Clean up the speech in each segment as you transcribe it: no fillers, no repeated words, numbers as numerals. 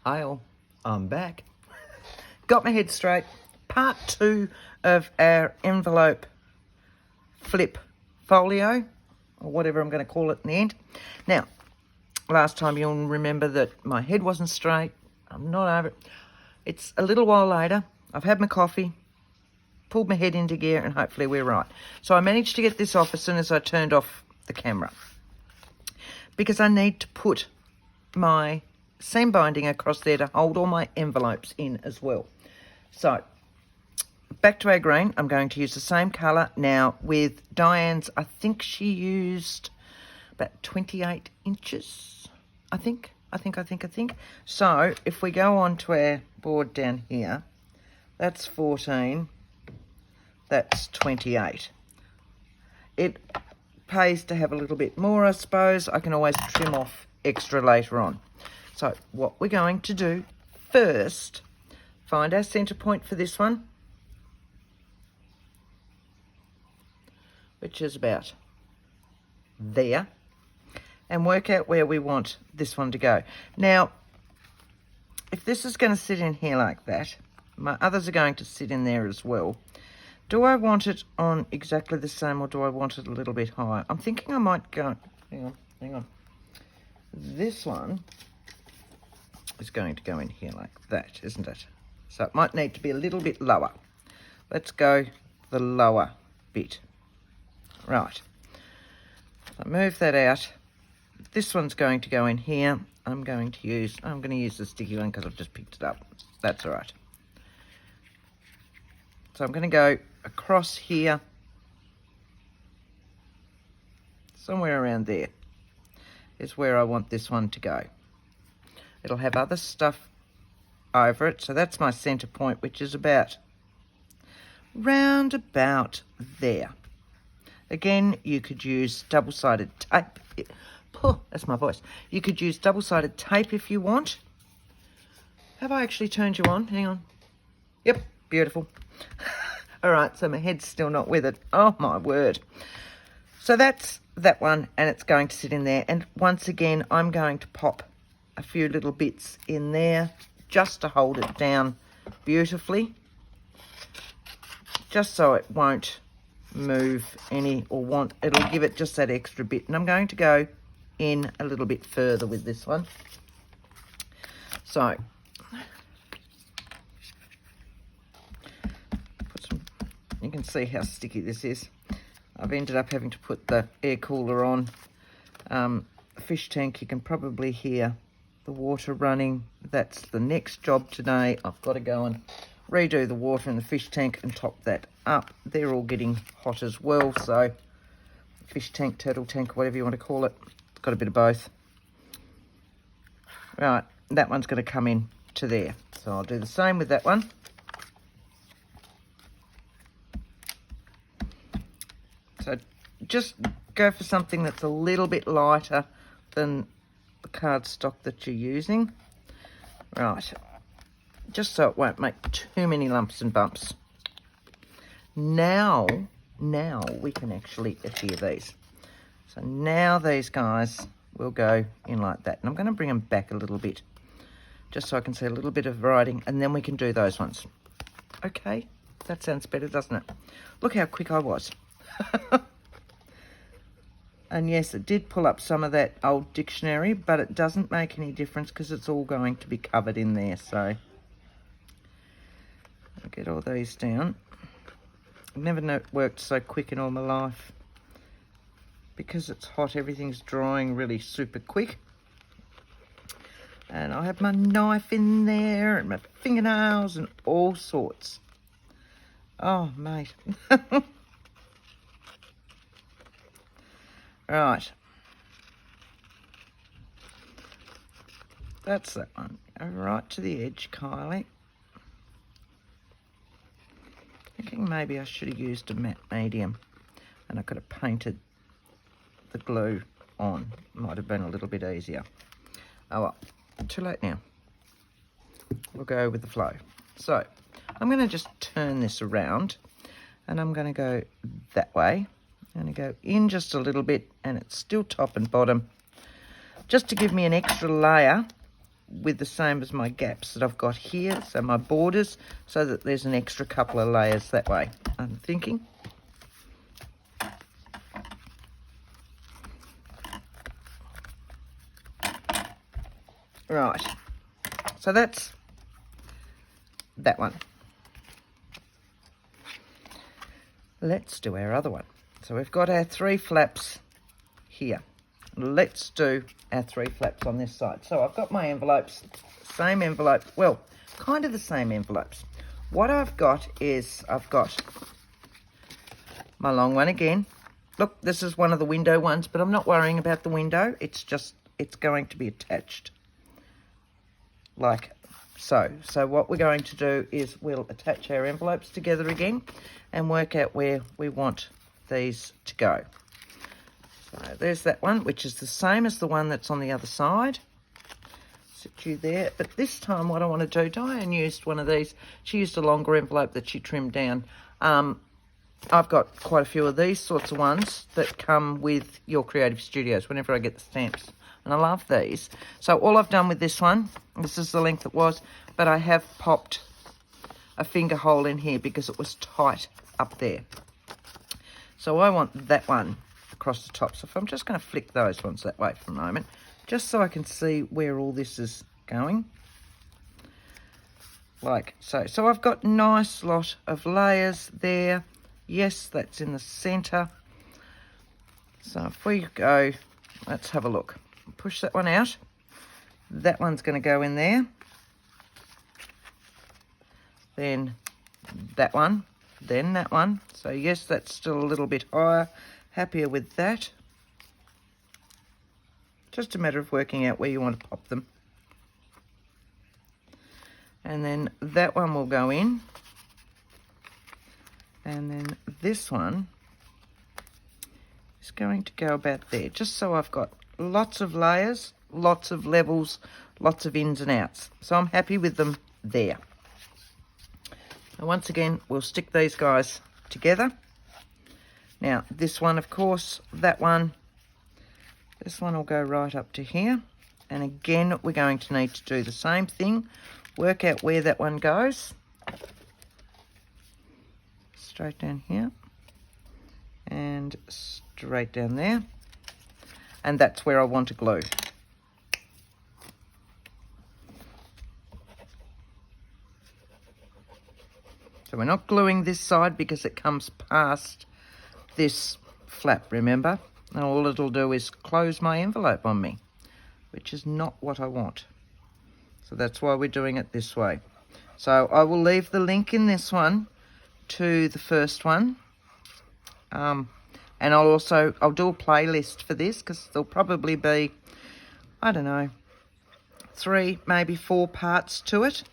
Hail, I'm back. Got my head straight. Part 2 of our envelope flip folio, or whatever I'm going to call it in the end. Now, last time you'll remember that my head wasn't straight. I'm not over it. It's a little while later. I've had my coffee, pulled my head into gear, and hopefully we're right. So I managed to get this off as soon as I turned off the camera, because I need to put my seam binding across there to hold all my envelopes in as well. So back to our green. I'm going to use the same colour now with Diane's. I think she used about 28 inches, I think. So if we go on to our board down here, that's 14, that's 28. It pays to have a little bit more, I suppose. I can always trim off extra later on. So what we're going to do first, find our centre point for this one, which is about there, and work out where we want this one to go. Now, if this is going to sit in here like that, my others are going to sit in there as well. Do I want it on exactly the same, or do I want it a little bit higher? I'm thinking I might go, hang on. This one is going to go in here like that, isn't it? So it might need to be a little bit lower. Let's go the lower bit. Right. So move that out. This one's going to go in here. I'm going to use the sticky one because I've just picked it up. That's all right. So I'm going to go across here, somewhere around there is where I want this one to go. It'll have other stuff over it, so that's my centre point, which is about round about there. Again, you could use double-sided tape. Oh, that's my voice. You could use double-sided tape if you want. Have I actually turned you on? Hang on. Yep, beautiful. All right, so my head's still not with it. Oh, my word. So that's that one, and it's going to sit in there. And once again, I'm going to pop a few little bits in there just to hold it down beautifully, just so it won't move any, or it'll give it just that extra bit. And I'm going to go in a little bit further with this one. So you can see how sticky this is. I've ended up having to put the air cooler on. Fish tank, you can probably hear the water running. That's the next job today. I've got to go and redo the water in the fish tank and top that up. They're all getting hot as well, so fish tank, turtle tank, whatever you want to call it. It's got a bit of both. Right, that one's going to come in to there. So I'll do the same with that one. So just go for something that's a little bit lighter than the cardstock that you're using. Right, just so it won't make too many lumps and bumps. Now we can actually adhere these. So now these guys will go in like that. And I'm going to bring them back a little bit, just so I can see a little bit of writing, and then we can do those ones. Okay, that sounds better, doesn't it? Look how quick I was. And yes, it did pull up some of that old dictionary, but it doesn't make any difference because it's all going to be covered in there. So I'll get all these down. I've never worked so quick in all my life. Because it's hot, everything's drying really super quick. And I have my knife in there and my fingernails and all sorts. Oh, mate. Right. That's that one. Go right to the edge, Kylie. Thinking maybe I should have used a matte medium and I could have painted the glue on. Might have been a little bit easier. Oh well, too late now. We'll go with the flow. So I'm going to just turn this around, and I'm going to go that way. I'm going to go in just a little bit, and it's still top and bottom, just to give me an extra layer with the same as my gaps that I've got here, so my borders, so that there's an extra couple of layers that way, I'm thinking. Right, so that's that one. Let's do our other one. So we've got our 3 flaps here. Let's do our 3 flaps on this side. So I've got my envelopes, same envelope, well, kind of the same envelopes. What I've got is, I've got my long one again. Look, this is one of the window ones, but I'm not worrying about the window. It's going to be attached like so. So what we're going to do is we'll attach our envelopes together again and work out where we want these to go. So there's that one, which is the same as the one that's on the other side. Sit you there. But this time what I want to do, Diane used one of these. She used a longer envelope that she trimmed down. I've got quite a few of these sorts of ones that come with your Creative Studios whenever I get the stamps. And I love these. So all I've done with this one, this is the length it was, but I have popped a finger hole in here because it was tight up there. So I want that one across the top. So if I'm just going to flick those ones that way for a moment, just so I can see where all this is going. Like so. So I've got a nice lot of layers there. Yes, that's in the centre. So if we go, let's have a look. Push that one out. That one's going to go in there. Then that one. Then that one. So yes, that's still a little bit higher. Happier with that. Just a matter of working out where you want to pop them. And then that one will go in. And then this one is going to go about there. Just so I've got lots of layers, lots of levels, lots of ins and outs. So I'm happy with them there. And once again, we'll stick these guys together. Now, this one, of course, that one, this one will go right up to here. And again, we're going to need to do the same thing. Work out where that one goes. Straight down here. And straight down there. And that's where I want to glue. So we're not gluing this side because it comes past this flap, remember? And all it'll do is close my envelope on me, which is not what I want. So that's why we're doing it this way. So I will leave the link in this one to the first one. And I'll do a playlist for this because there'll probably be, I don't know, 3, maybe 4 parts to it.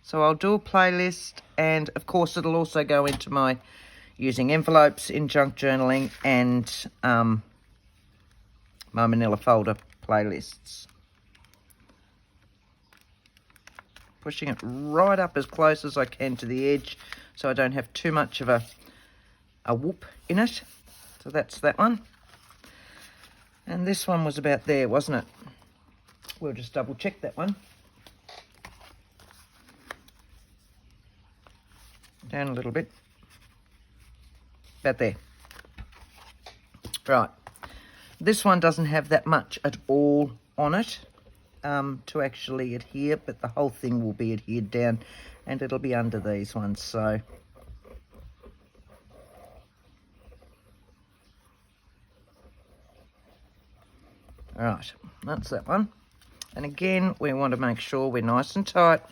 So I'll do a playlist, and of course it'll also go into my using envelopes in junk journaling and my manila folder playlists. Pushing it right up as close as I can to the edge so I don't have too much of a whoop in it. So that's that one. And this one was about there, wasn't it? We'll just double check that one. Down a little bit. About there. Right. This one doesn't have that much at all on it to actually adhere, but the whole thing will be adhered down and it'll be under these ones. So right, that's that one. And again, we want to make sure we're nice and tight.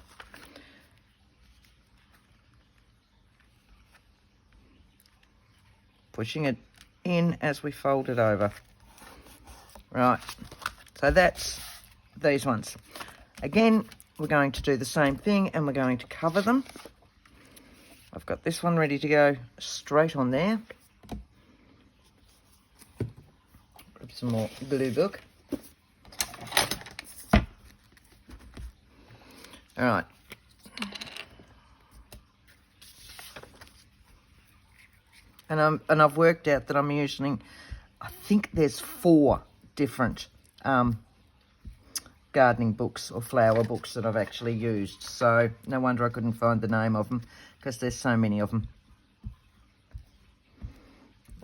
Pushing it in as we fold it over. Right, so that's these ones. Again, we're going to do the same thing and we're going to cover them. I've got this one ready to go straight on there. Grab some more glue book. All right. And I've worked out that I'm using, I think there's 4 different gardening books or flower books that I've actually used. So no wonder I couldn't find the name of them, because there's so many of them.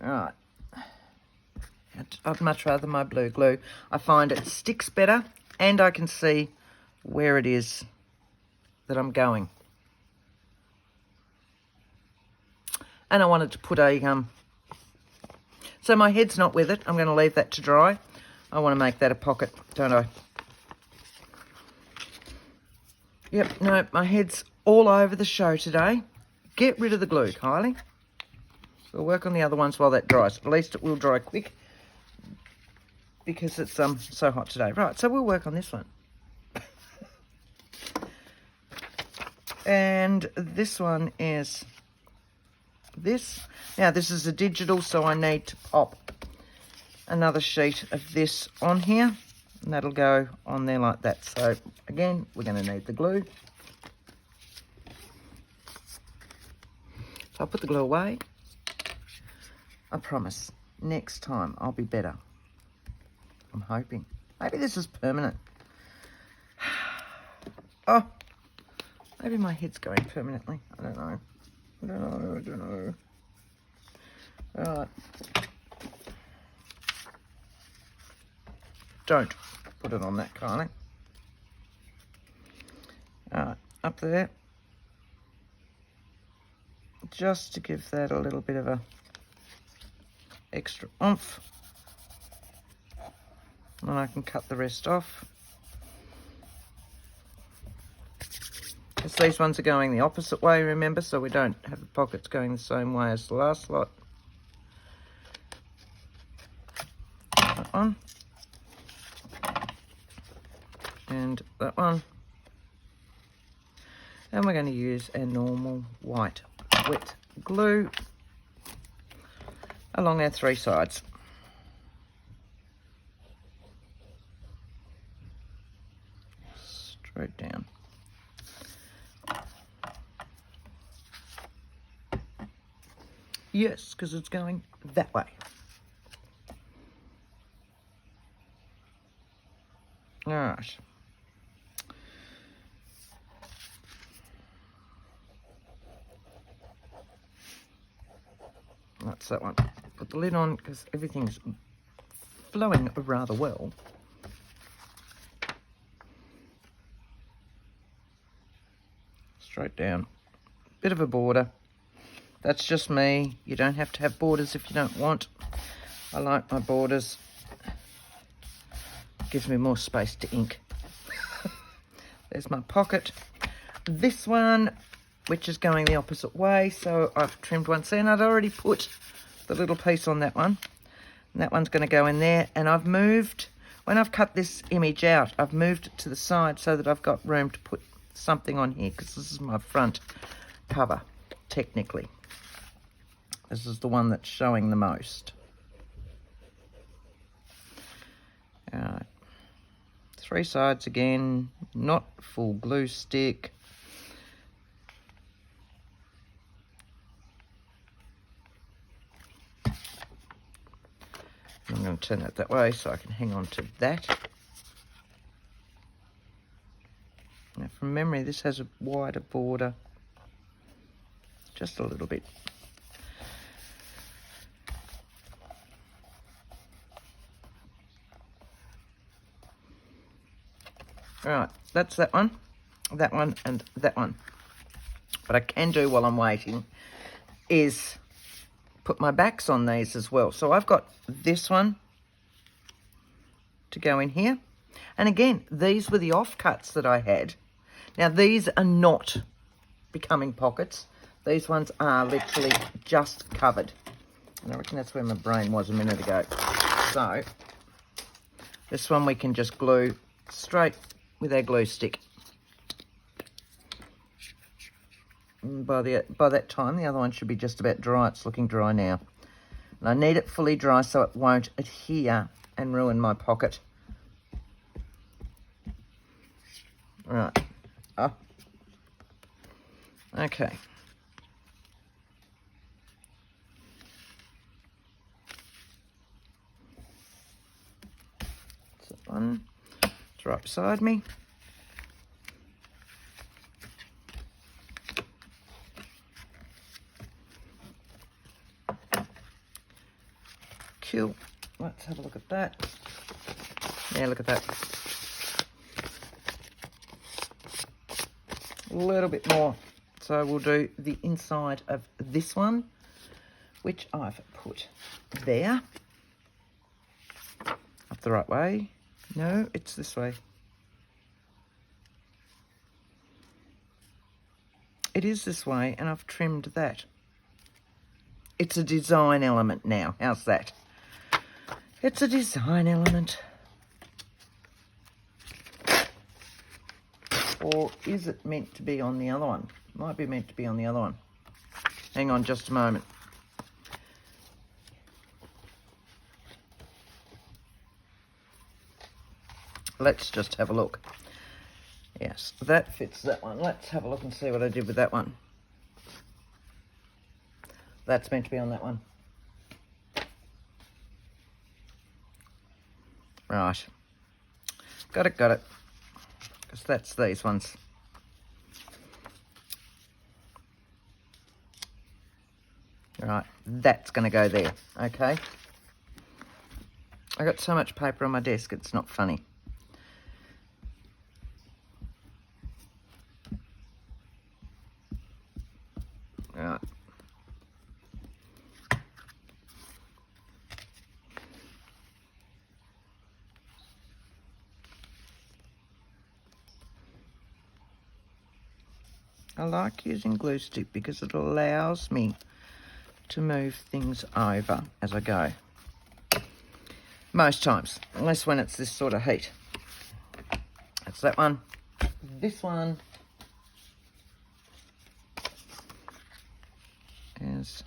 All right. I'd much rather my blue glue. I find it sticks better, and I can see where it is that I'm going. And I wanted to put a, so my head's not with it. I'm going to leave that to dry. I want to make that a pocket, don't I? Yep, no, my head's all over the show today. Get rid of the glue, Kylie. We'll work on the other ones while that dries. At least it will dry quick, because it's so hot today. Right, so we'll work on this one. And this one is this. Now, this is a digital, so I need to pop another sheet of this on here, and that'll go on there like that. So, again, we're going to need the glue. So I'll put the glue away. I promise, next time I'll be better. I'm hoping. Maybe this is permanent. Oh, maybe my head's going permanently. I don't know. I don't know. All right. Don't put it on that, Kylie. All right, up there. Just to give that a little bit of a extra oomph. And I can cut the rest off. Because these ones are going the opposite way, remember, so we don't have the pockets going the same way as the last lot. That one. And that one. And we're going to use our normal white wet glue along our three sides. Straight down. Yes, because it's going that way. All right. That's that one. Put the lid on because everything's flowing rather well. Straight down. Bit of a border. That's just me. You don't have to have borders if you don't want. I like my borders. Gives me more space to ink. There's my pocket. This one, which is going the opposite way, so I've trimmed one. See, and I'd already put the little piece on that one. And that one's going to go in there. And I've moved, when I've cut this image out, I've moved it to the side so that I've got room to put something on here, because this is my front cover, technically. This is the one that's showing the most. All right. Three sides again, not full glue stick. I'm going to turn it that way so I can hang on to that. Now, from memory, this has a wider border, just a little bit. All right, that's that one, and that one. What I can do while I'm waiting is put my backs on these as well. So I've got this one to go in here. And again, these were the offcuts that I had. Now, these are not becoming pockets. These ones are literally just covered. And I reckon that's where my brain was a minute ago. So, this one we can just glue straight with our glue stick. And by that time, the other one should be just about dry. It's looking dry now. And I need it fully dry so it won't adhere and ruin my pocket. All right. Oh. Okay. That's one. Let's right beside me. Cool. Let's have a look at that. Yeah, look at that. A little bit more. So we'll do the inside of this one, which I've put there. Up the right way. No, it's this way. It is this way, and I've trimmed that. It's a design element now. How's that? It's a design element. Or is it meant to be on the other one? Might be meant to be on the other one. Hang on just a moment. Let's just have a look. Yes, that fits that one. Let's have a look and see what I did with that one. That's meant to be on that one. Right. Got it. Because that's these ones. Right, that's going to go there, okay? I got so much paper on my desk, it's not funny. Right. I like using glue stick because it allows me to move things over as I go. Most times, unless when it's this sort of heat. That's that one. This one is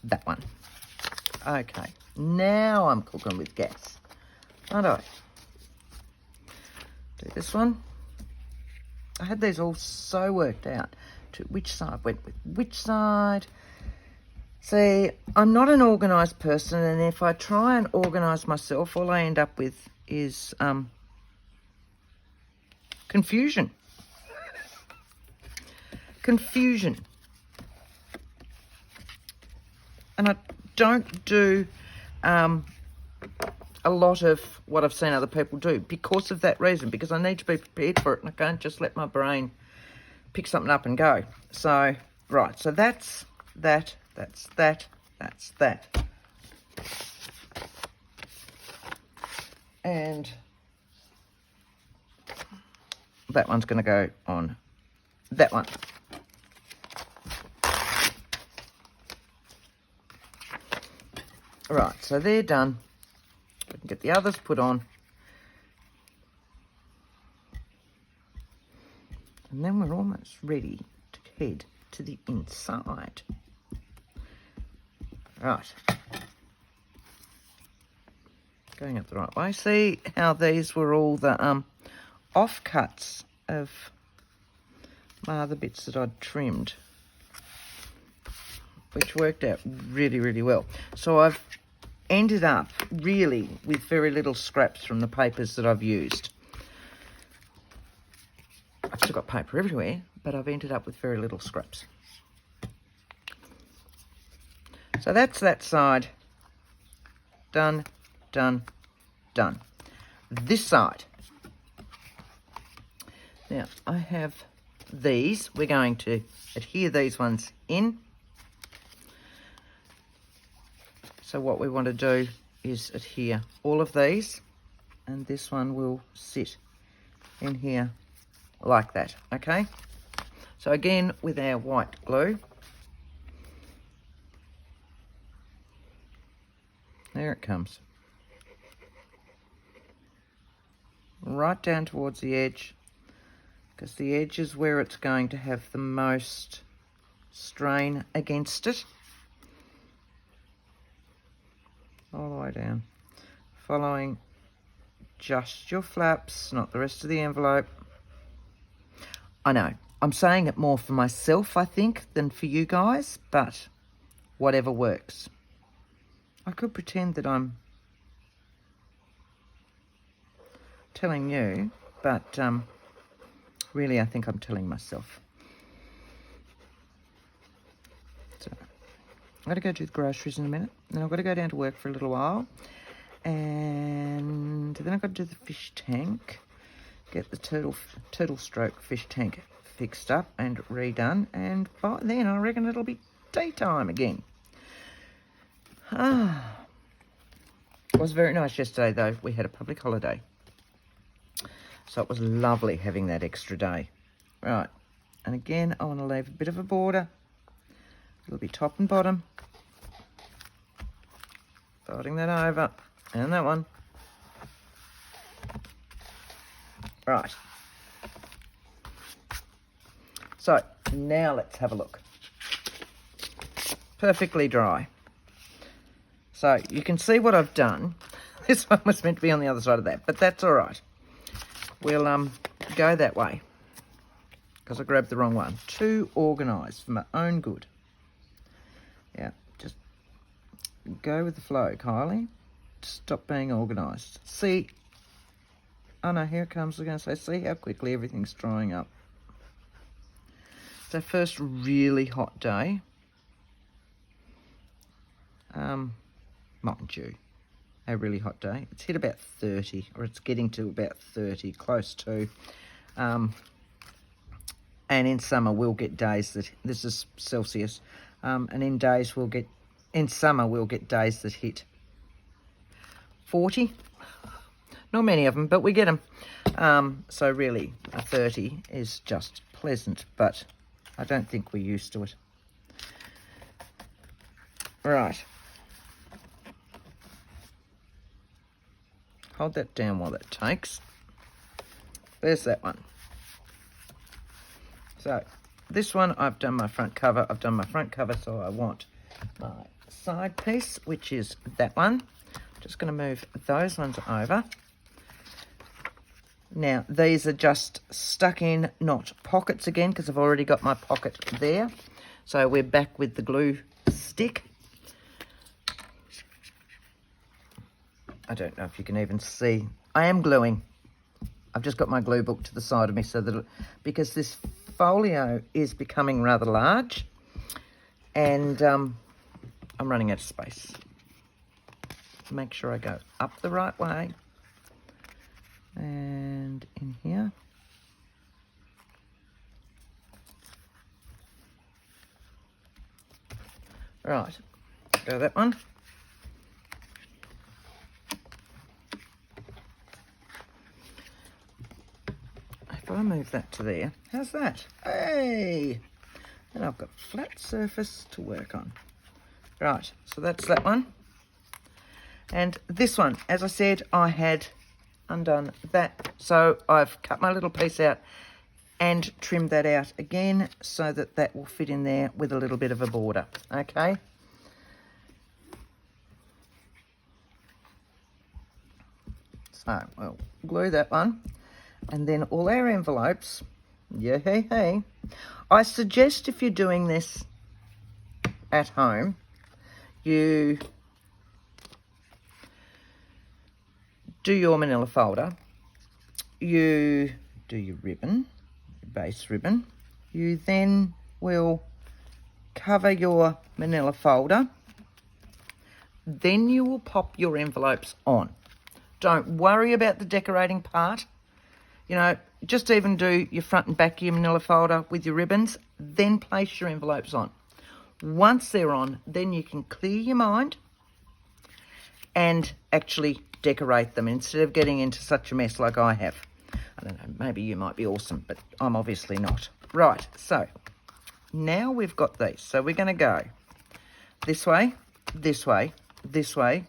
that one. Okay, now I'm cooking with gas, aren't I? Do this one. I had these all so worked out to which side went with which side. See, I'm not an organised person, and if I try and organise myself, all I end up with is confusion. Confusion. And I don't do a lot of what I've seen other people do because of that reason, because I need to be prepared for it, and I can't just let my brain pick something up and go. So, right, so that's that. And that one's going to go on that one. Right, so they're done. We can get the others put on. And then we're almost ready to head to the inside. Right. Going up the right way. See how these were all the offcuts of my other bits that I'd trimmed, which worked out really, really well. So I've ended up really with very little scraps from the papers that I've used. I've still got paper everywhere, but I've ended up with very little scraps. So that's that side. Done, done, done. This side. Now, I have these. We're going to adhere these ones in. So what we want to do is adhere all of these, and this one will sit in here like that, okay? So again, with our white glue, there it comes. Right down towards the edge, because the edge is where it's going to have the most strain against it. All the way down, following just your flaps, not the rest of the envelope. I know, I'm saying it more for myself, I think, than for you guys, but whatever works. I could pretend that I'm telling you, but really I think I'm telling myself. So I've got to go do the groceries in a minute. Then I've got to go down to work for a little while. And then I've got to do the fish tank. Get the turtle stroke fish tank fixed up and redone. And by then I reckon it'll be tea time again. It was very nice yesterday though. We had a public holiday. So it was lovely having that extra day. Right. And again, I want to leave a bit of a border. It'll be top and bottom. Folding that over. And that one. Right. So, now let's have a look. Perfectly dry. So, you can see what I've done. This one was meant to be on the other side of that, but that's all right. We'll go that way because I grabbed the wrong one. Too organised for my own good. Yeah, just go with the flow, Kylie. Stop being organised. See, oh no, here it comes. I was going to say, see how quickly everything's drying up. It's our first really hot day. Mind you, a really hot day. It's hit about 30, or it's getting to about 30, close to. And in summer we'll get days that, this is Celsius, and in summer we'll get days that hit 40. Not many of them, but we get them. So really, a 30 is just pleasant, but I don't think we're used to it. Right. Hold that down while that takes. There's that one. So, this one, I've done my front cover. So I want my side piece, which is that one. Just going to move those ones over. Now, these are just stuck in, not pockets again, because I've already got my pocket there. So we're back with the glue stick. I don't know if you can even see. I am gluing. I've just got my glue book to the side of me so that, because this folio is becoming rather large and I'm running out of space. Make sure I go up the right way and in here. Right, go that one. If I move that to there, how's that? Hey! And I've got flat surface to work on. Right, so that's that one. And this one, as I said, I had undone that. So I've cut my little piece out and trimmed that out again so that that will fit in there with a little bit of a border. Okay. So we'll glue that one. And then all our envelopes, hey. I suggest if you're doing this at home, you do your manila folder, you do your ribbon, your base ribbon, you then will cover your manila folder, then you will pop your envelopes on. Don't worry about the decorating part. You know, just even do your front and back of your manila folder with your ribbons, then place your envelopes on. Once they're on, then you can clear your mind and actually decorate them instead of getting into such a mess like I have. I don't know, maybe you might be awesome, but I'm obviously not. Right, so now we've got these. So we're going to go this way, this way, this way,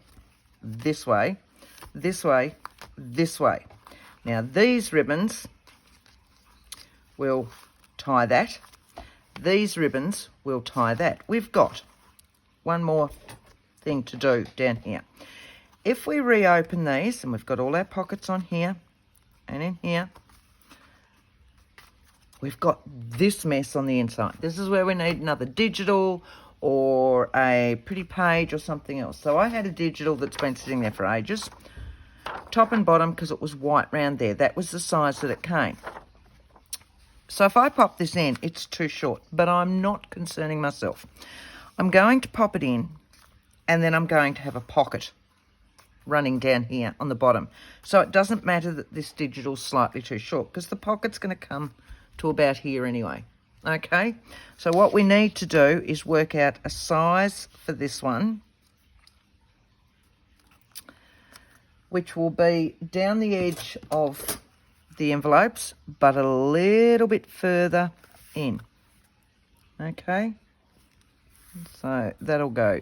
this way, this way, this way. Now these ribbons will tie that. These ribbons will tie that. We've got one more thing to do down here. If we reopen these, and we've got all our pockets on here and in here, we've got this mess on the inside. This is where we need another digital or a pretty page or something else. So I had a digital that's been sitting there for ages. top and bottom because it was white round there. That was the size that it came. So if I pop this in, it's too short, but I'm not concerning myself. I'm going to pop it in, and then I'm going to have a pocket running down here on the bottom. So it doesn't matter that this digital's slightly too short, because the pocket's going to come to about here anyway. Okay, so what we need to do is work out a size for this one, which will be down the edge of the envelopes, but a little bit further in. Okay, so that'll go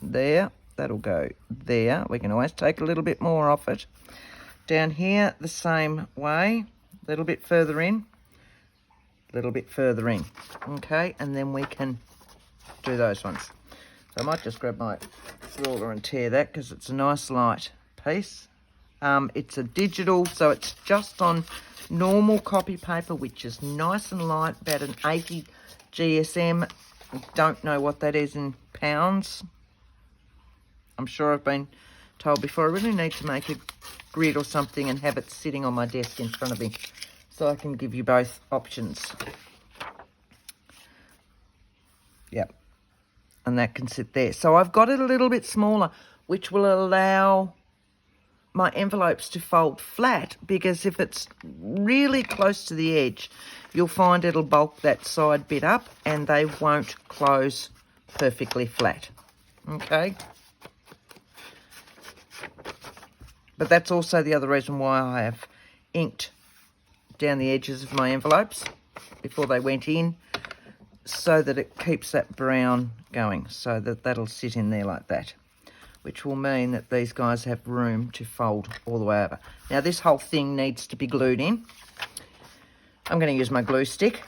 there, that'll go there. We can always take a little bit more off it. Down here, the same way, a little bit further in, a little bit further in. Okay, and then we can do those ones. So I might just grab my ruler and tear that, because it's a nice light piece. It's a digital, so it's just on normal copy paper, which is nice and light, about an 80 GSM. I don't know what that is in pounds. I'm sure I've been told before. I really need to make a grid or something and have it sitting on my desk in front of me, so I can give you both options. Yep, and that can sit there. So I've got it a little bit smaller, which will allow my envelopes to fold flat, because if it's really close to the edge, you'll find it'll bulk that side bit up and they won't close perfectly flat. Okay, but that's also the other reason why I have inked down the edges of my envelopes before they went in, so that it keeps that brown going, so that that'll sit in there like that, which will mean that these guys have room to fold all the way over. Now this whole thing needs to be glued in. I'm going to use my glue stick.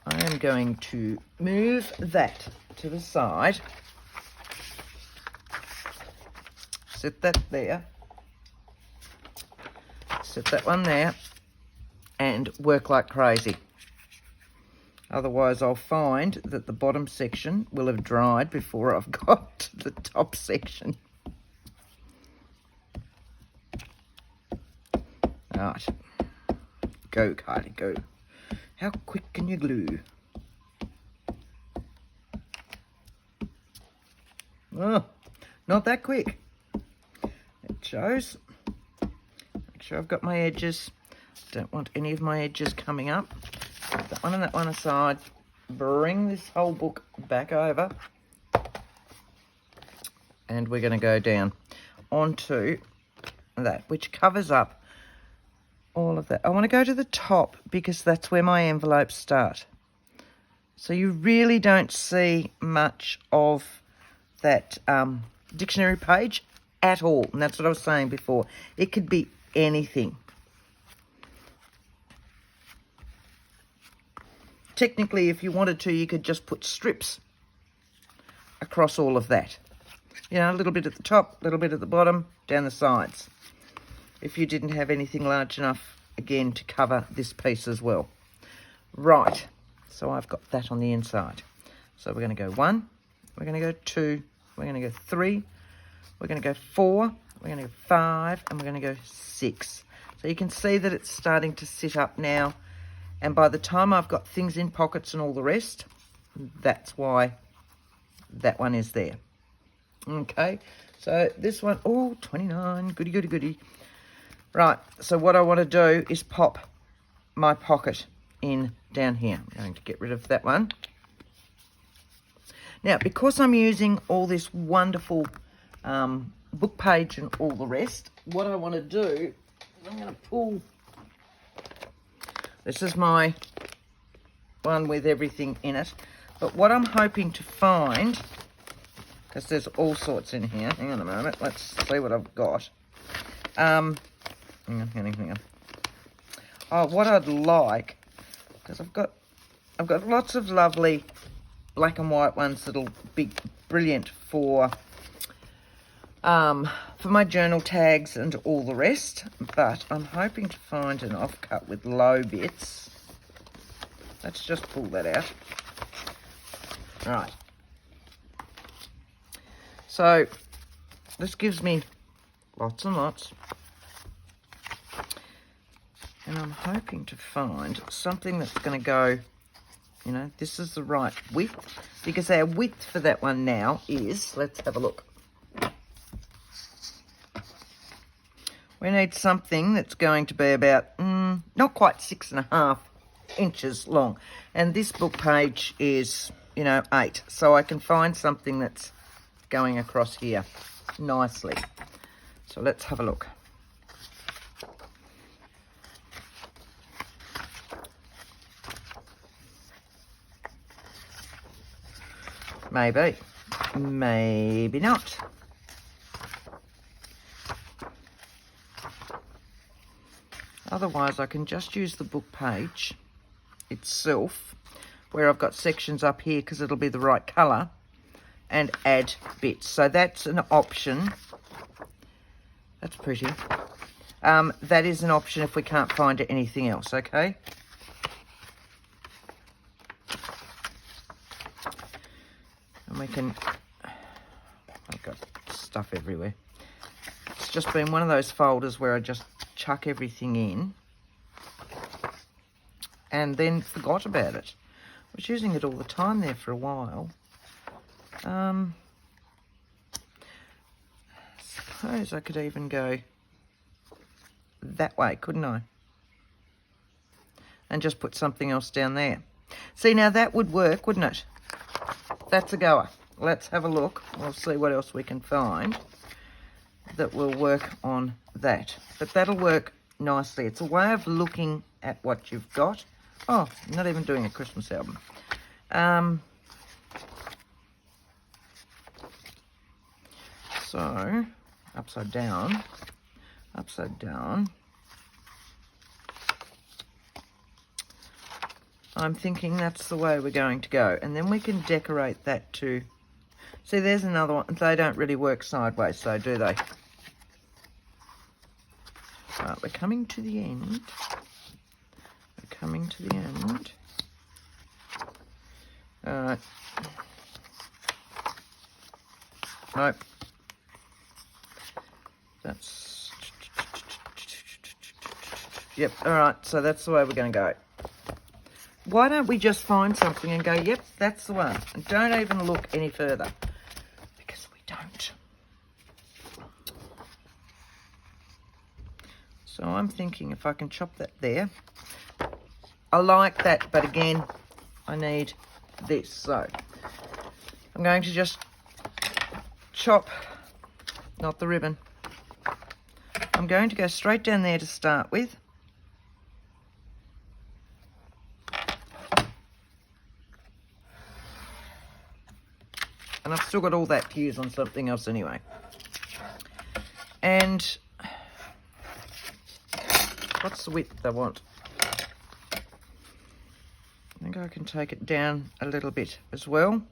I am going to move that to the side. Set that there. Set that one there. And work like crazy. Otherwise, I'll find that the bottom section will have dried before I've got to the top section. Right. Go, Kylie, go. How quick can you glue? Oh, not that quick. It shows. Make sure I've got my edges. Don't want any of my edges coming up. Put that one and that one aside. Bring this whole book back over. And we're going to go down onto that, which covers up all of that. I want to go to the top because that's where my envelopes start. So you really don't see much of that dictionary page at all. And that's what I was saying before. It could be anything. Technically, if you wanted to, you could just put strips across all of that. You know, a little bit at the top, a little bit at the bottom, down the sides. If you didn't have anything large enough, again, to cover this piece as well. Right, so I've got that on the inside. So we're going to go 1, we're going to go 2, we're going to go 3, we're going to go 4, we're going to go 5, and we're going to go 6. So you can see that it's starting to sit up now. And by the time I've got things in pockets and all the rest, that's why that one is there. Okay, so this one, oh, 29, goody, goody, goody. Right, so what I want to do is pop my pocket in down here. I'm going to get rid of that one. Now, because I'm using all this wonderful book page and all the rest, what I want to do is I'm going to pull. This is my one with everything in it. But what I'm hoping to find, because there's all sorts in here. Hang on a moment. Let's see what I've got. Hang on. Oh, what I'd like, because I've got lots of lovely black and white ones that'll be brilliant for my journal tags and all the rest, but I'm hoping to find an offcut with low bits. Let's just pull that out. Right, So this gives me lots and lots. And I'm hoping to find something that's going to go, you know, this is the right width. Because our width for that one now is, let's have a look. We need something that's going to be about, not quite 6.5 inches long. And this book page is, you know, 8. So I can find something that's going across here nicely. So let's have a look. Maybe. Maybe not. Otherwise, I can just use the book page itself, where I've got sections up here because it'll be the right colour, and add bits. So that's an option. That's pretty. That is an option if we can't find anything else, okay? And we can... I've got stuff everywhere. It's just been one of those folders where I just chuck everything in and then forgot about it. I was using it all the time there for a while. Suppose I could even go that way, couldn't I? And just put something else down there. See, now that would work, wouldn't it? That's a goer. Let's have a look. We'll see what else we can find that will work on that. But that'll work nicely. It's a way of looking at what you've got. Oh, I'm not even doing a Christmas album. So, upside down. I'm thinking that's the way we're going to go. And then we can decorate that too. See, there's another one. They don't really work sideways, though, do they? Right, we're coming to the end. Alright. Nope. That's... Yep, alright, so that's the way we're going to go. Why don't we just find something and go, yep, that's the one. And don't even look any further. Because we don't. So I'm thinking if I can chop that there. I like that, but again, I need this. So I'm going to just chop, not the ribbon. I'm going to go straight down there to start with. And I've still got all that to use on something else anyway. And what's the width I want? I think I can take it down a little bit as well.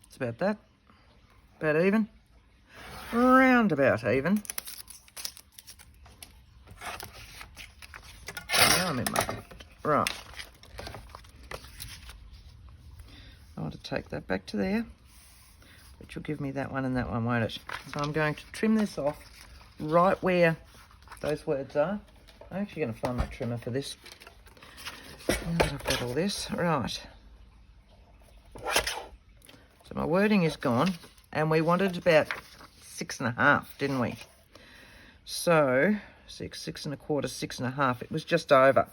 It's about that. About even. Round about even. Now I'm in my head. Right. I want to take that back to there, which will give me that one and that one, won't it? So I'm going to trim this off right where those words are. I'm actually going to find my trimmer for this. Now that I've got all this. Right. So my wording is gone, and we wanted about 6.5, didn't we? So 6.25, 6.5. It was just over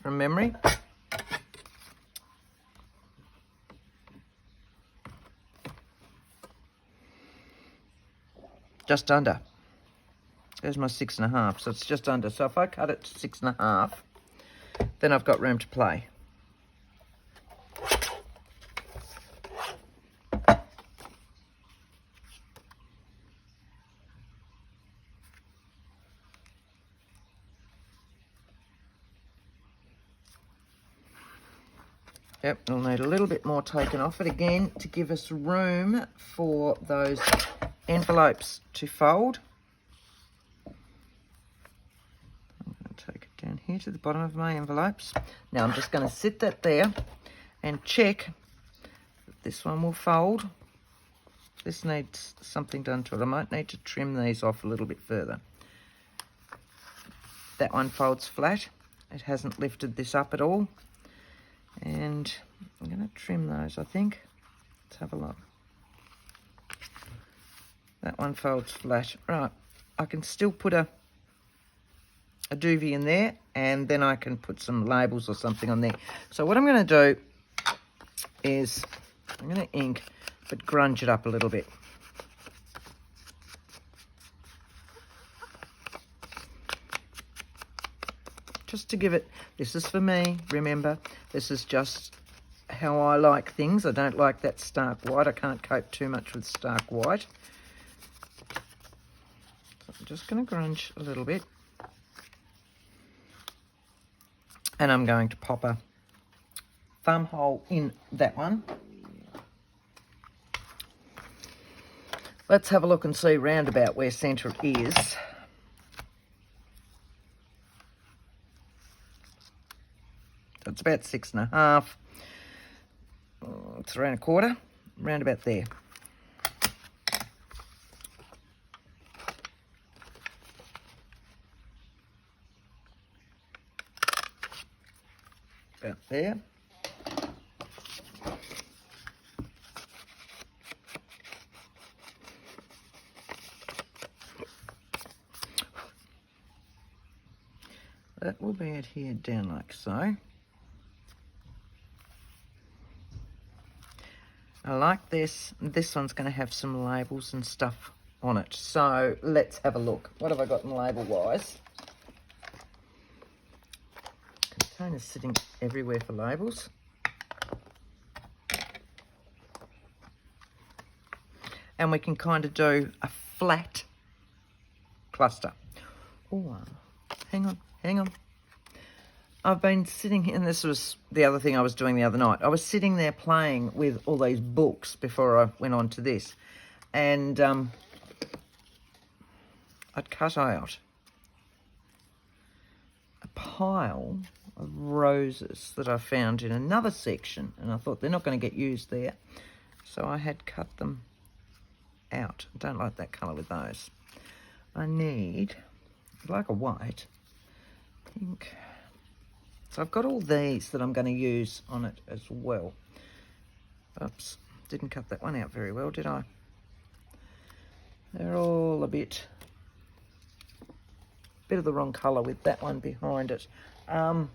from memory. Just under. There's my 6.5, so it's just under. So if I cut it to 6.5, then I've got room to play. Yep, we'll need a little bit more taken off it again to give us room for those envelopes to fold. here to the bottom of my envelopes. Now I'm just going to sit that there and check that this one will fold. This needs something done to it. I might need to trim these off a little bit further. That one folds flat. It hasn't lifted this up at all. And I'm going to trim those, I think. Let's have a look. That one folds flat. Right, I can still put a doobie in there, and then I can put some labels or something on there. So what I'm going to do is I'm going to ink, but grunge it up a little bit. Just to give it, this is for me, remember, this is just how I like things. I don't like that stark white. I can't cope too much with stark white. So I'm just going to grunge a little bit. And I'm going to pop a thumb hole in that one. Let's have a look and see round about where centre it is. It's about 6.5. It's around 1/4, round about there. About there. That will be adhered down like so. I like this. This one's going to have some labels and stuff on it. So let's have a look. What have I got in label-wise? Containers sitting everywhere for labels. And we can kind of do a flat cluster. Oh, hang on. I've been sitting here, and this was the other thing I was doing the other night. I was sitting there playing with all these books before I went on to this. And I'd cut out a pile of roses that I found in another section. And I thought they're not going to get used there. So I had cut them out. I don't like that colour with those. I need, I'd like a white, pink. So I've got all these that I'm going to use on it as well. Oops, didn't cut that one out very well, did I? They're all a bit of the wrong colour with that one behind it. That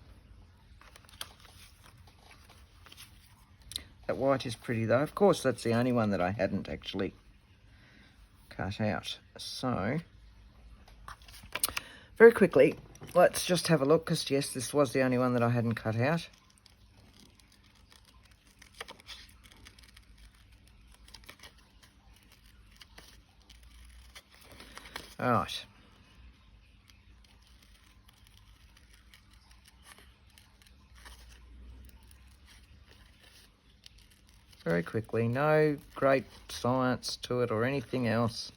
white is pretty though. Of course, that's the only one that I hadn't actually cut out. So, very quickly, let's just have a look, because yes, this was the only one that I hadn't cut out. All right. Very quickly, no great science to it or anything else.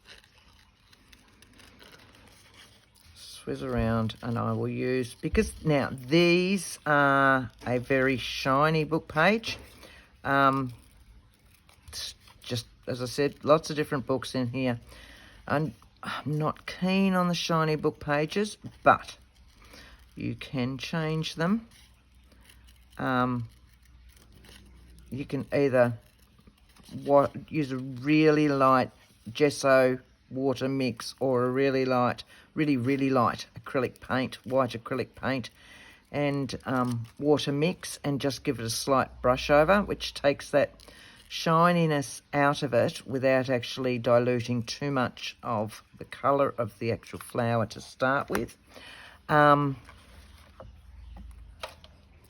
Swizz around, and I will use, because now these are a very shiny book page. Just as I said, lots of different books in here. And I'm not keen on the shiny book pages, but you can change them. You can either use a really light gesso water mix or a really light, really light acrylic paint, white acrylic paint, and water mix, and just give it a slight brush over, which takes that shininess out of it without actually diluting too much of the colour of the actual flower to start with. So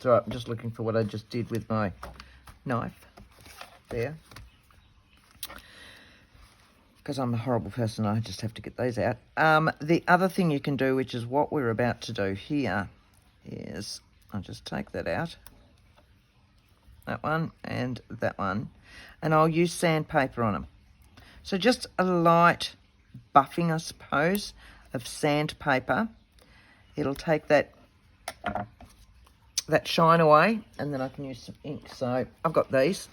I'm just looking for what I just did with my knife there, because I'm a horrible person. I just have to get those out. The other thing you can do, which is what we're about to do here, is I'll just take that out, that one and that one, and I'll use sandpaper on them. So just a light buffing, I suppose, of sandpaper. It'll take that that shine away, and then I can use some ink. So I've got these.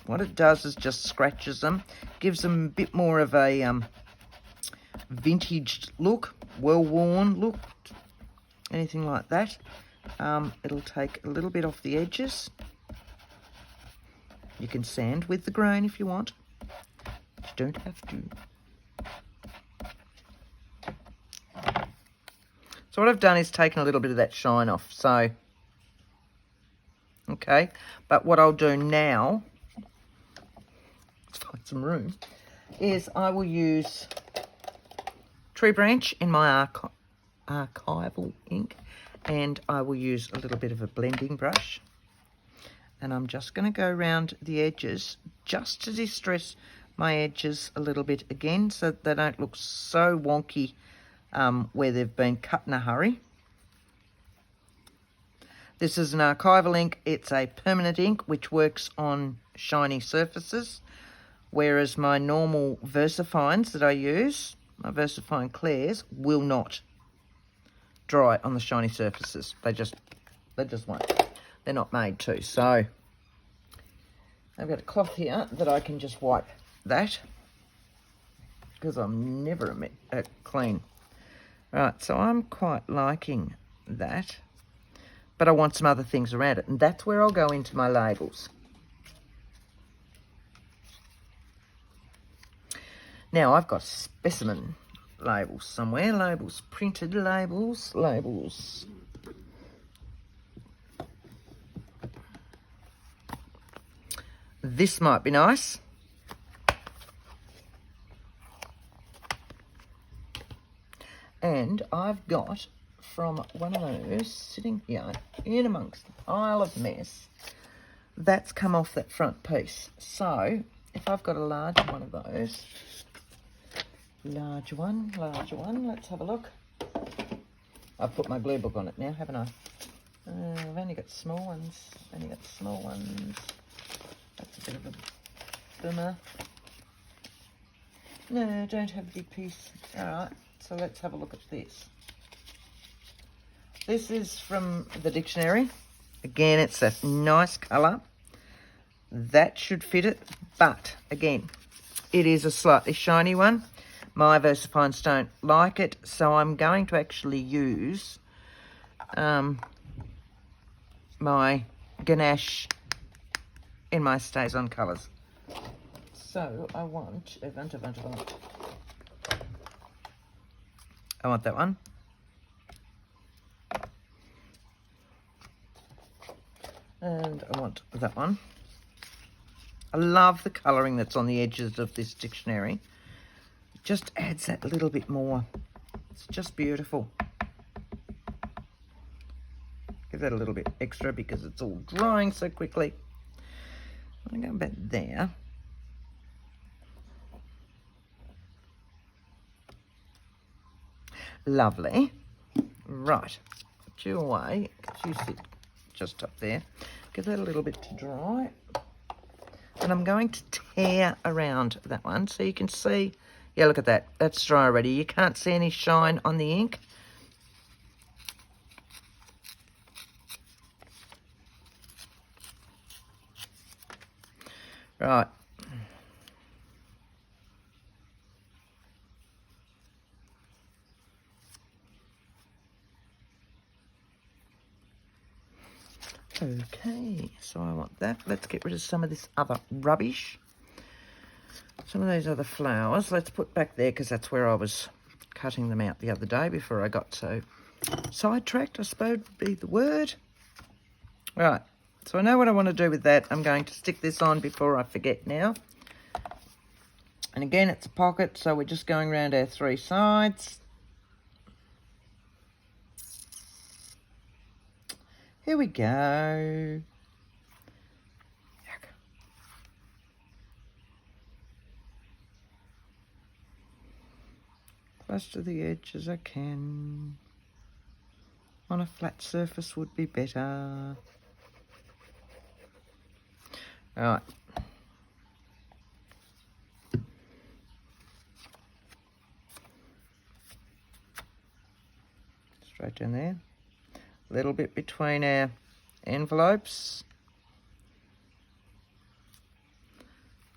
What it does is just scratches them, gives them a bit more of a vintage look, well-worn look, anything like that. It'll take a little bit off the edges. You can sand with the grain if you want. You don't have to. So what I've done is taken a little bit of that shine off. So, okay. But what I'll do now, let's find some room, is I will use Tree Branch in my archival ink, and I will use a little bit of a blending brush, and I'm just going to go around the edges just to distress my edges a little bit again so that they don't look so wonky where they've been cut in a hurry. This is an archival ink. It's a permanent ink which works on shiny surfaces, whereas my normal VersaFines that I use, my VersaFine Clairs, will not dry on the shiny surfaces. They just won't. They're not made to. So I've got a cloth here that I can just wipe that, because I'm never clean. Right, so I'm quite liking that, but I want some other things around it, and that's where I'll go into my labels. Now I've got specimen labels somewhere, labels, printed labels. This might be nice. And I've got from one of those sitting here in amongst the pile of mess that's come off that front piece. So if I've got a large one of those, large one, let's have a look. I've put my glue book on it now, haven't I? I've only got small ones. That's a bit of a boomer. No, I don't have a big piece. All right, so let's have a look at this. This is from the dictionary. Again, it's that nice colour. That should fit it, but again, it is a slightly shiny one. My VersaFines don't like it, so I'm going to actually use my ganache in my Stays On colours. So I want that one. And I want that one. I love the colouring that's on the edges of this dictionary. It just adds that little bit more. It's just beautiful. Give that a little bit extra because it's all drying so quickly. I'm going to go back there. Lovely. Right. Put you away. You sit just up there. Give that a little bit to dry. And I'm going to tear around that one so you can see. Yeah, look at that. That's dry already. You can't see any shine on the ink. Right. Okay, so I want that. Let's get rid of some of this other rubbish. Some of those other flowers. Let's put back there because that's where I was cutting them out the other day before I got so sidetracked, I suppose would be the word. Right, so I know what I want to do with that. I'm going to stick this on before I forget now. And again, it's a pocket, so we're just going around our three sides. Here we go. Close to the edge as I can. On a flat surface would be better. Right. straight down there. A little bit between our envelopes.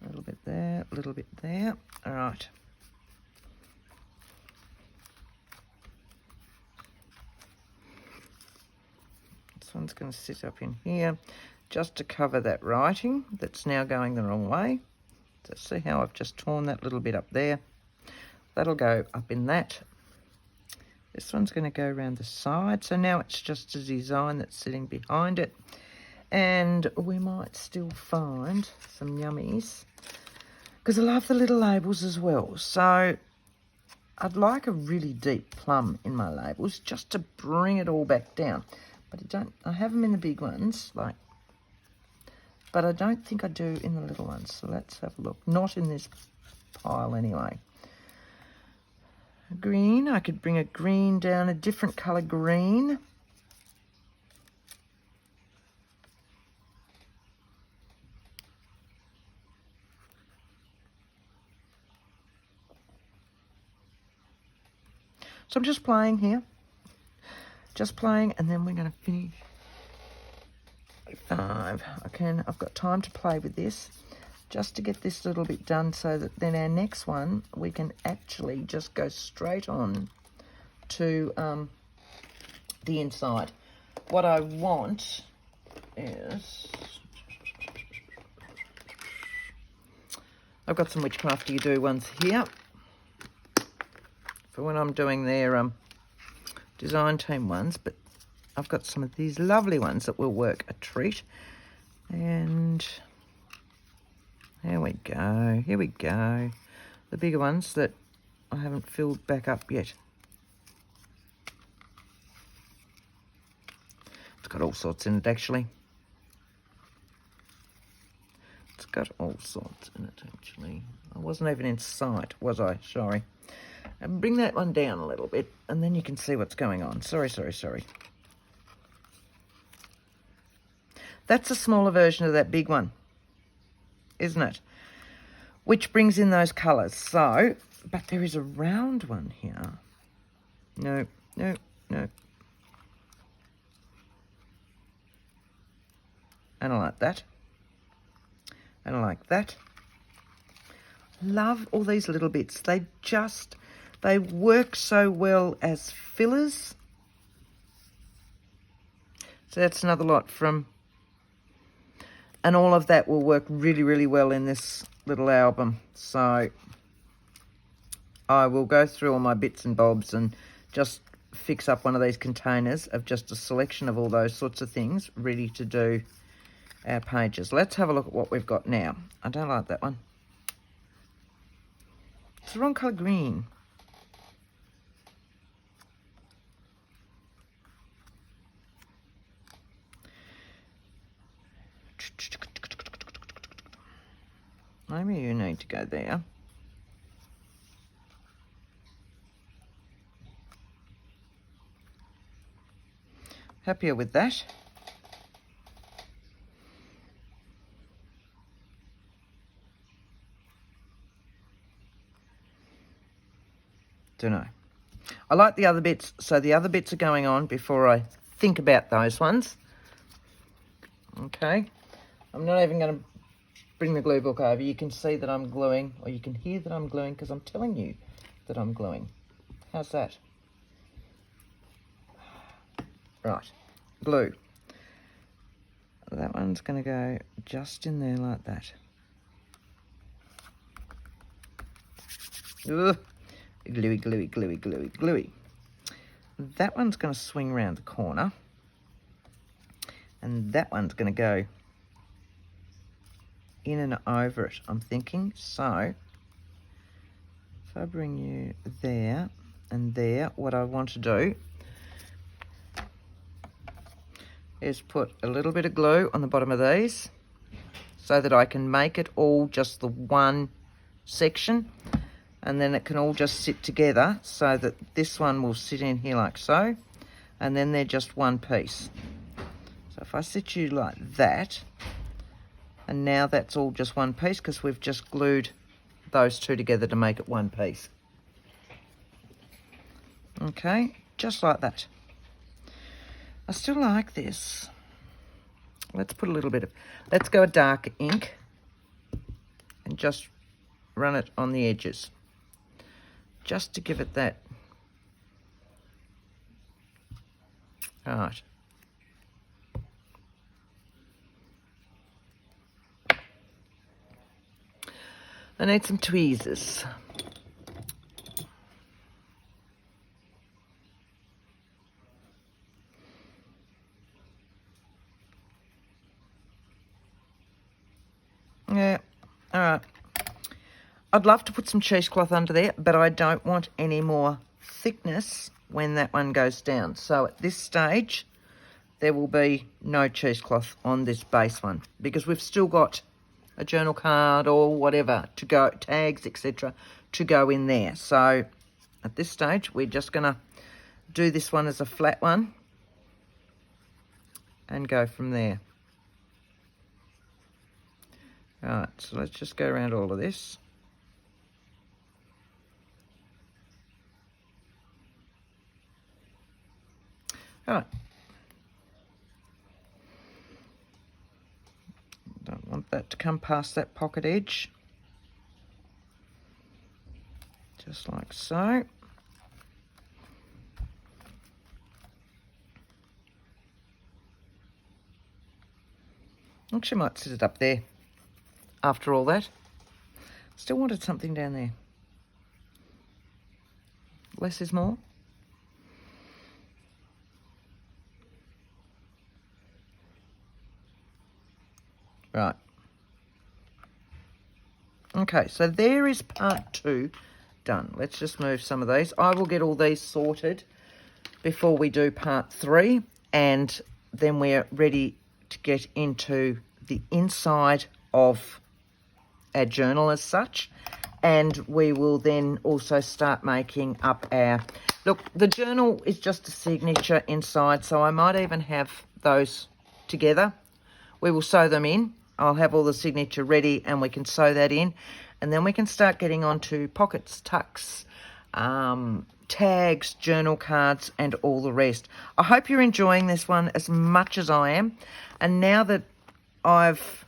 A little bit there, a little bit there. All right. This one's going to sit up in here just to cover that writing that's now going the wrong way. So see how I've just torn that little bit up there? That'll go up in that. This one's going to go around the side. So now it's just a design that's sitting behind it. And we might still find some yummies, because I love the little labels as well. So I'd like a really deep plum in my labels just to bring it all back down. But I have them in the big ones, but I don't think I do in the little ones. So let's have a look. Not in this pile anyway. Green, I could bring a green down, a different colour green. So I'm just playing here. Just playing, and then we're going to finish. 5. I've got time to play with this, just to get this little bit done, so that then our next one, we can actually just go straight on to the inside. What I want is, I've got some Witchcraft You Do ones here for when I'm doing their design team ones, but I've got some of these lovely ones that will work a treat. And there we go, here we go. The bigger ones that I haven't filled back up yet. It's got all sorts in it, actually. It's got all sorts in it, actually. I wasn't even in sight, was I? Sorry. And bring that one down a little bit, and then you can see what's going on. Sorry. That's a smaller version of that big one, isn't it? Which brings in those colours. So, but there is a round one here. No. And I like that. And I like that. Love all these little bits. They work so well as fillers. So that's another lot from, and all of that will work really, really well in this little album. So I will go through all my bits and bobs and just fix up one of these containers of just a selection of all those sorts of things ready to do our pages. Let's have a look at what we've got now. I don't like that one. It's the wrong colour green. Maybe you need to go there. Happier with that. Don't know. I like the other bits, so the other bits are going on before I think about those ones. Okay. I'm not even going to bring the glue book over. You can see that I'm gluing, or you can hear that I'm gluing, because I'm telling you that I'm gluing. How's that? Right. Glue. That one's going to go just in there like that. Ugh. Gluey. That one's going to swing around the corner. And that one's going to go in and over it, I'm thinking. So, if I bring you there and there, what I want to do is put a little bit of glue on the bottom of these so that I can make it all just the one section, and then it can all just sit together so that this one will sit in here like so, and then they're just one piece. So if I sit you like that, and now that's all just one piece because we've just glued those two together to make it one piece. Okay, just like that. I still like this. Let's put a little bit of, let's go a dark ink and just run it on the edges. Just to give it that. All right. I need some tweezers. Yeah, all right. I'd love to put some cheesecloth under there, but I don't want any more thickness when that one goes down. So at this stage, there will be no cheesecloth on this base one because we've still got a journal card or whatever to go, tags, etc., to go in there. So at this stage, we're just going to do this one as a flat one and go from there. All right, so let's just go around all of this. All right. Don't want that to come past that pocket edge. Just like so. Actually, might sit it up there after all that. Still wanted something down there. Less is more. Right. Okay, so there is part 2 done. Let's just move some of these. I will get all these sorted before we do part 3, and then we're ready to get into the inside of our journal as such, and we will then also start making up our... Look, the journal is just a signature inside, so I might even have those together. We will sew them in. I'll have all the signature ready and we can sew that in. And then we can start getting onto pockets, tucks, tags, journal cards, and all the rest. I hope you're enjoying this one as much as I am. And now that I've,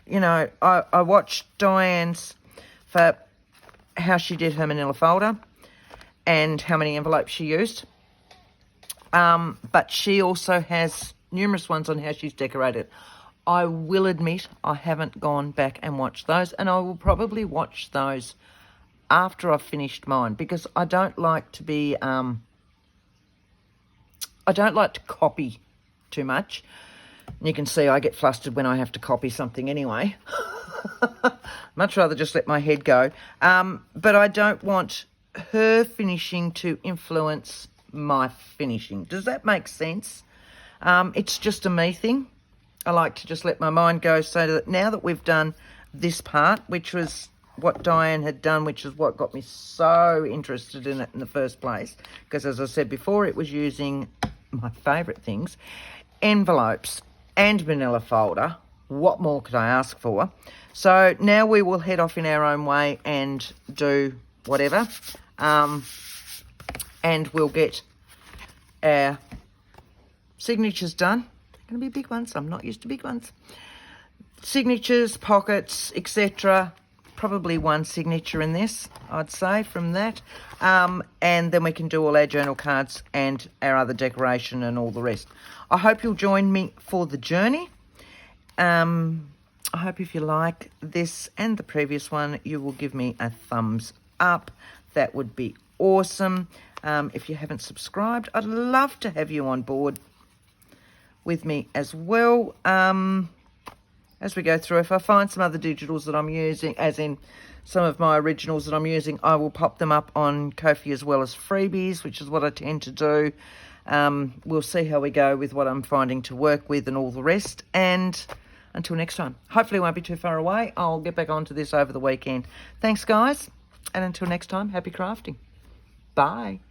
you know, I watched Diane's for how she did her manila folder and how many envelopes she used. But she also has numerous ones on how she's decorated. I will admit I haven't gone back and watched those, and I will probably watch those after I've finished mine because I don't like to be, I don't like to copy too much. And you can see I get flustered when I have to copy something anyway. Much rather just let my head go. But I don't want her finishing to influence my finishing. Does that make sense? It's just a me thing. I like to just let my mind go so that now that we've done this part, which was what Diane had done, which is what got me so interested in it in the first place, because as I said before, it was using my favourite things, envelopes and manila folder. What more could I ask for? So now we will head off in our own way and do whatever, and we'll get our signatures done. Going to be big ones. I'm not used to big ones. Signatures, pockets, etc. Probably one signature in this, I'd say, from that. And then we can do all our journal cards and our other decoration and all the rest. I hope you'll join me for the journey. I hope if you like this and the previous one, you will give me a thumbs up. That would be awesome. If you haven't subscribed, I'd love to have you on board with me as well as we go through. If I find some other digitals that I'm using, as in some of my originals that I'm using, I will pop them up on Ko-fi as well as freebies, which is what I tend to do. We'll see how we go with what I'm finding to work with and all the rest. And until next time, hopefully it won't be too far away. I'll get back onto this over the weekend. Thanks, guys. And until next time, happy crafting. Bye.